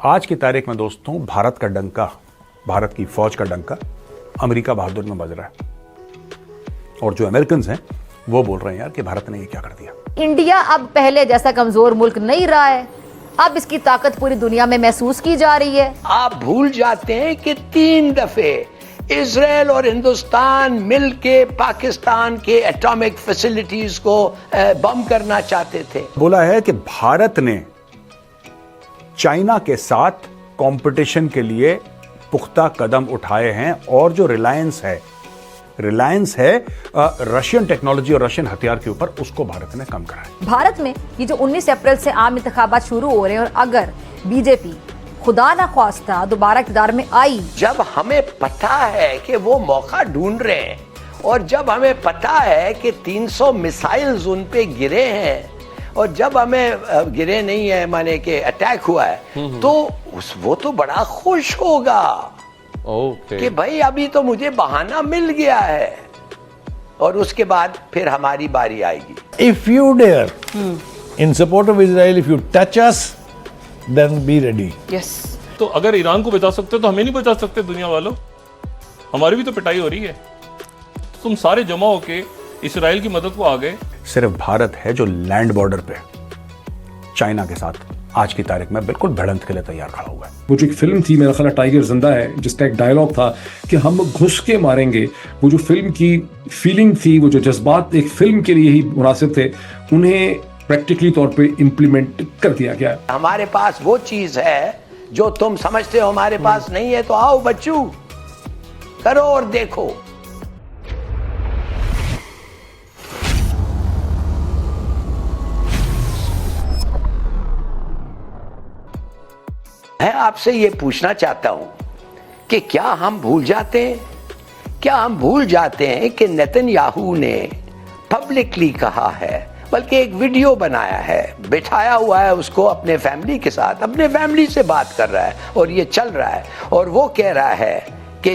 आज की तारीख में दोस्तों भारत का डंका, भारत की फौज का डंका अमेरिका बहादुर में बज रहा है। और जो अमेरिकन हैं वो बोल रहे हैं यार कि भारत ने ये क्या कर दिया। इंडिया अब पहले जैसा कमजोर मुल्क नहीं रहा है, अब इसकी ताकत पूरी दुनिया में महसूस की जा रही है। आप भूल जाते हैं कि 3 दफे इजराइल और हिंदुस्तान मिलके पाकिस्तान के एटॉमिक फैसिलिटीज को बम करना चाहते थे। बोला है कि भारत ने चाइना के साथ कंपटीशन के लिए पुख्ता कदम उठाए हैं और जो रिलायंस है रशियन टेक्नोलॉजी और रशियन हथियार के ऊपर, उसको भारत ने कम करा है। भारत में ये जो 19 अप्रैल से आम इंतखाबात शुरू हो रहे हैं और अगर बीजेपी खुदा ना ख्वास्ता दोबारा इक़्तिदार में आई, जब हमें पता है कि वो मौका ढूंढ रहे हैं और जब हमें पता है कि 300 मिसाइल्स उन पे गिरे हैं और जब हमें गिरे नहीं है माने कि अटैक हुआ है, तो वो तो बड़ा खुश होगा कि भाई अभी तो मुझे बहाना मिल गया है और उसके बाद फिर हमारी बारी आएगी। If you dare in support of Israel, if you touch us, then be ready. Yes. तो अगर ईरान को बचा सकते तो हमें नहीं बचा सकते दुनिया वालों? हमारी भी तो पिटाई हो रही है। तो तुम सारे जमा होके इसराइल की मदद को आ गए। सिर्फ भारत है जो लैंड बॉर्डर पे चाइना के साथ आज की तारीख में बिल्कुल भिड़ंत के लिए तैयार खड़ा हुआ है। वो जो एक फिल्म थी मेरा ख्याल टाइगर जिंदा है, जिसका एक डायलॉग था कि हम घुस के मारेंगे, वो जो फिल्म की फीलिंग थी, वो जो जज्बात एक फिल्म के लिए ही मुनासिब थे, उन्हें प्रैक्टिकली तौर पे इम्प्लीमेंट कर दिया गया है। हमारे पास वो चीज है जो तुम समझते हो हमारे पास नहीं है, तो आओ बच्चू करो और देखो। मैं आपसे ये पूछना चाहता हूं कि क्या हम भूल जाते हैं कि नेतन्याहू ने पब्लिकली कहा है, बल्कि एक वीडियो बनाया है, बिठाया हुआ है उसको अपने फैमिली के साथ, अपने फैमिली से बात कर रहा है और ये चल रहा है और वो कह रहा है कि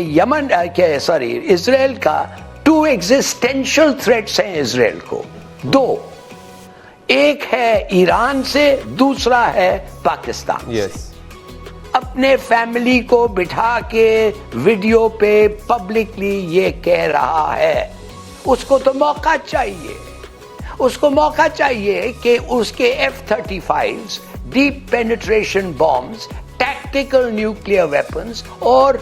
इजराइल का 2 एग्जिस्टेंशियल थ्रेट्स हैं इजराइल को, 2, एक है ईरान से, दूसरा है पाकिस्तान से। अपने फैमिली को बिठा के वीडियो पे पब्लिकली ये कह रहा है। उसको तो मौका चाहिए कि उसके F-35 deep penetration bombs, tactical nuclear weapons और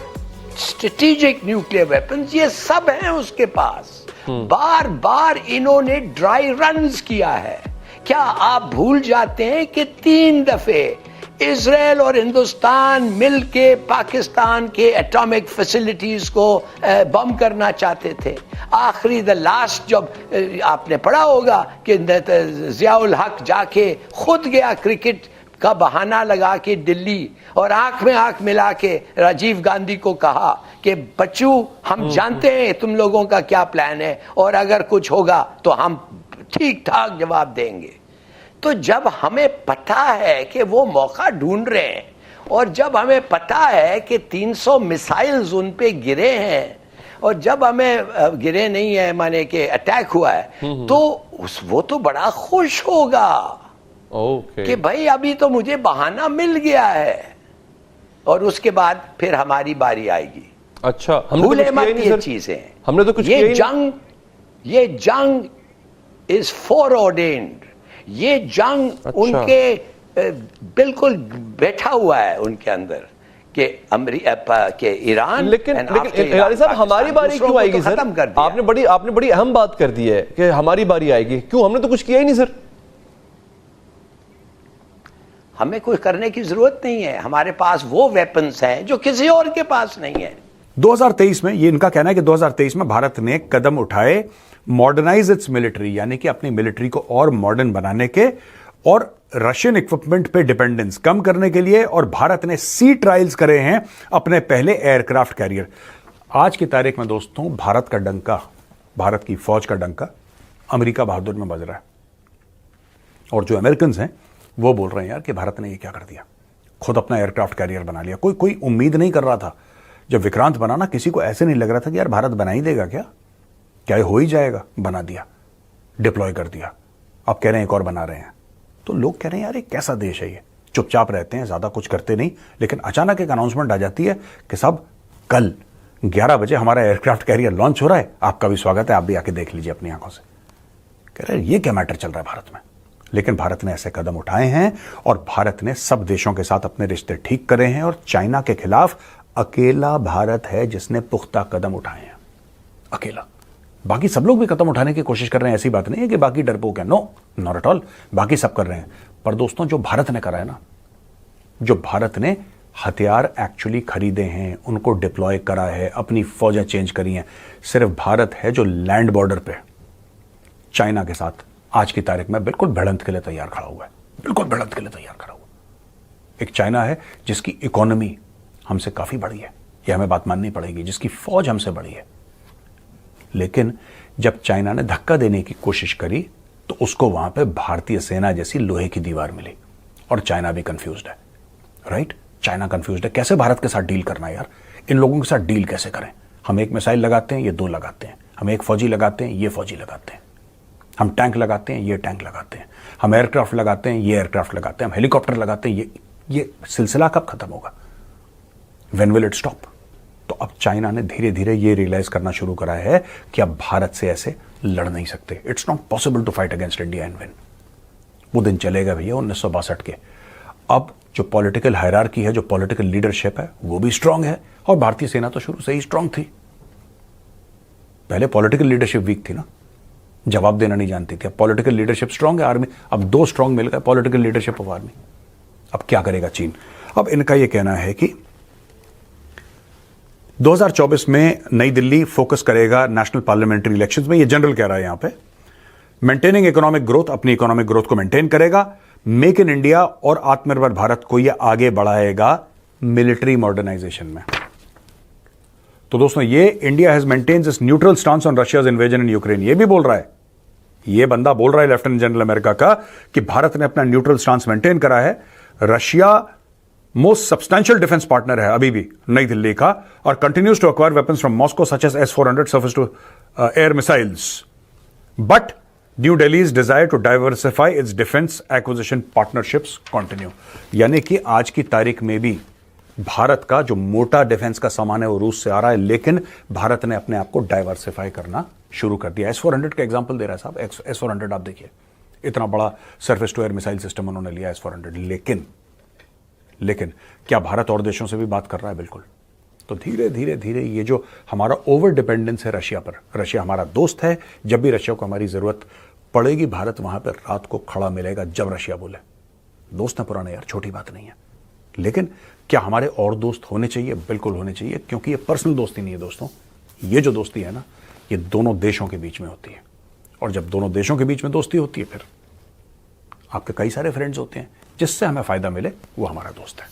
स्ट्रेटेजिक न्यूक्लियर वेपन्स, ये सब हैं उसके पास। बार बार इन्होंने ड्राई रन्स किया है। क्या आप भूल जाते हैं कि 3 दफे इजराइल और हिंदुस्तान मिलके पाकिस्तान के एटॉमिक फैसिलिटीज को बम करना चाहते थे? आखिरी द लास्ट जब आपने पढ़ा होगा कि जियाउल हक जाके खुद गया क्रिकेट का बहाना लगा के दिल्ली और आंख में आंख मिला के राजीव गांधी को कहा कि बच्चू हम जानते हैं तुम लोगों का क्या प्लान है और अगर कुछ होगा तो हम ठीक ठाक जवाब देंगे। तो जब हमें पता है कि वो मौका ढूंढ रहे हैं और जब हमें पता है कि 300 मिसाइल्स उन पे गिरे हैं और जब हमें गिरे नहीं है माने कि अटैक हुआ है, तो वो तो बड़ा खुश होगा कि भाई अभी तो मुझे बहाना मिल गया है और उसके बाद फिर हमारी बारी आएगी। अच्छा, भूले मत ये चीजें। हमने तो कुछ ये जंग इज फोरऑर्डेन्ड। ये जंग अच्छा। उनके बिल्कुल बैठा हुआ है उनके अंदर कि के ईरान। लेकिन ईरानी साहब हमारी बारी क्यों आएगी सर? आपने बड़ी अहम बात कर दी है कि हमारी बारी आएगी। क्यों? हमने तो कुछ किया ही नहीं सर। हमें कुछ करने की जरूरत नहीं है। हमारे पास वो वेपन्स हैं जो किसी और के पास नहीं है। 2023 में ये इनका कहना है कि 2023 में भारत ने कदम उठाए मॉडर्नाइज इट्स मिलिट्री, यानी कि अपनी मिलिट्री को और मॉडर्न बनाने के और रशियन इक्विपमेंट पे डिपेंडेंस कम करने के लिए, और भारत ने सी ट्रायल्स करे हैं अपने पहले एयरक्राफ्ट कैरियर। आज की तारीख में दोस्तों भारत का डंका, भारत की फौज का डंका अमेरिका बहादुर में बज रहा है। और जो अमेरिकन हैं वो बोल रहे हैं यार कि भारत ने ये क्या कर दिया, खुद अपना एयरक्राफ्ट कैरियर बना लिया। कोई उम्मीद नहीं कर रहा था जब विक्रांत बना ना, किसी को ऐसे नहीं लग रहा था कि यार भारत बना ही देगा क्या ये हो ही जाएगा। बना दिया, डिप्लॉय कर दिया, अब कह रहे हैं एक और बना रहे हैं। तो लोग कह रहे हैं यार ये कैसा देश है ये, चुपचाप रहते हैं, ज्यादा कुछ करते नहीं, लेकिन अचानक एक अनाउंसमेंट आ जाती है कि साहब कल 11 बजे हमारा एयरक्राफ्ट कैरियर लॉन्च हो रहा है, आपका भी स्वागत है, आप भी आके देख लीजिए अपनी आंखों से। कह रहे ये क्या मैटर चल रहा है भारत में। लेकिन भारत ने ऐसे कदम उठाए हैं और भारत ने सब देशों के साथ अपने रिश्ते ठीक करे हैं, और चाइना के खिलाफ अकेला भारत है जिसने पुख्ता कदम उठाए हैं, अकेला। बाकी सब लोग भी कदम उठाने की कोशिश कर रहे हैं, ऐसी बात नहीं है कि बाकी डरपोक है, नो, नॉट एट ऑल, बाकी सब कर रहे हैं। पर दोस्तों, जो भारत ने करा है ना, जो भारत ने हथियार एक्चुअली खरीदे हैं, उनको डिप्लॉय करा है, अपनी फौजें चेंज करी हैं, सिर्फ भारत है जो लैंड बॉर्डर पे चाइना के साथ आज की तारीख में बिल्कुल भिड़ंत के लिए तैयार खड़ा हुआ है, बिल्कुल भिड़ंत के लिए तैयार खड़ा हुआ। एक चाइना है जिसकी इकोनॉमी हमसे काफी बड़ी है, यह हमें बात माननी पड़ेगी, जिसकी फौज हमसे बड़ी है, लेकिन जब चाइना ने धक्का देने की कोशिश करी तो उसको वहां पे भारतीय सेना जैसी लोहे की दीवार मिली, और चाइना भी कंफ्यूज्ड है, राइट? चाइना कंफ्यूज्ड है, कैसे भारत के साथ डील करना है यार, इन लोगों के साथ डील कैसे करें। हम एक मिसाइल लगाते हैं, ये 2 लगाते हैं, हम एक फौजी लगाते हैं, ये फौजी लगाते हैं, हम टैंक लगाते हैं, ये टैंक लगाते हैं, हम एयरक्राफ्ट लगाते हैं, ये एयरक्राफ्ट लगाते हैं, हम हेलीकॉप्टर लगाते हैं, ये सिलसिला कब खत्म होगा? When will it stop? तो अब चाइना ने धीरे धीरे ये रियलाइज करना शुरू करा है कि अब भारत से ऐसे लड़ नहीं सकते। It's not possible to fight against India and win. वो दिन चलेगा भैया 1962 के। अब जो पॉलिटिकल हायरार्की है, जो पॉलिटिकल लीडरशिप है, वो भी स्ट्रांग है, और भारतीय सेना तो शुरू से ही स्ट्रांग थी। पहले पॉलिटिकल लीडरशिप वीक थी ना, जवाब देना नहीं जानती थी। अब पॉलिटिकल लीडरशिप स्ट्रांग है, आर्मी अब 2 स्ट्रांग मिल गए, पॉलिटिकल लीडरशिप ऑफ आर्मी। अब क्या करेगा चीन? अब इनका यह कहना है कि 2024 में नई दिल्ली फोकस करेगा नेशनल पार्लियामेंट्री इलेक्शंस में, ये जनरल कह रहा है यहां पे। मेंटेनिंग इकोनॉमिक ग्रोथ, अपनी इकोनॉमिक ग्रोथ को मेंटेन करेगा। मेक इन इंडिया और आत्मनिर्भर भारत को यह आगे बढ़ाएगा मिलिट्री मॉडर्नाइजेशन में। तो दोस्तों, ये India has maintained it's neutral stance on Russia's invasion in Ukraine, ये भी बोल रहा है, ये बंदा बोल रहा है लेफ्टिनेंट जनरल अमेरिका का, कि भारत ने अपना न्यूट्रल स्टांस मेंटेन करा है। Russia most substantial defence partner है अभी भी नई दिल्ली का, और continues to acquire weapons from Moscow such as S-400 surface to air missiles, but New Delhi's desire to diversify its defence acquisition partnerships continue. यानी कि आज की तारीख में भी भारत का जो मोटा डिफेंस का सामान है वो रूस से आ रहा है, लेकिन भारत ने अपने आप को डाइवर्सिफाई करना शुरू कर दिया। S-400 का एग्जांपल दे रहा है साहब, S-400 आप देखिए, इतना बड़ा surface to air missile system उन्होंने लिया S-400, लेकिन क्या भारत और देशों से भी बात कर रहा है? बिल्कुल। तो धीरे धीरे धीरे ये जो हमारा ओवर डिपेंडेंस है रशिया पर, रशिया हमारा दोस्त है, जब भी रशिया को हमारी जरूरत पड़ेगी भारत वहां पर रात को खड़ा मिलेगा जब रशिया बोले। दोस्त है पुराने यार, छोटी बात नहीं है। लेकिन क्या हमारे और दोस्त होने चाहिए? बिल्कुल होने चाहिए, क्योंकि ये पर्सनल दोस्ती नहीं है दोस्तों, ये जो दोस्ती है ना, ये दोनों देशों के बीच में होती है, और जब दोनों देशों के बीच में दोस्ती होती है, फिर आपके कई सारे फ्रेंड्स होते हैं, जिससे हमें फायदा मिले वो हमारा दोस्त है।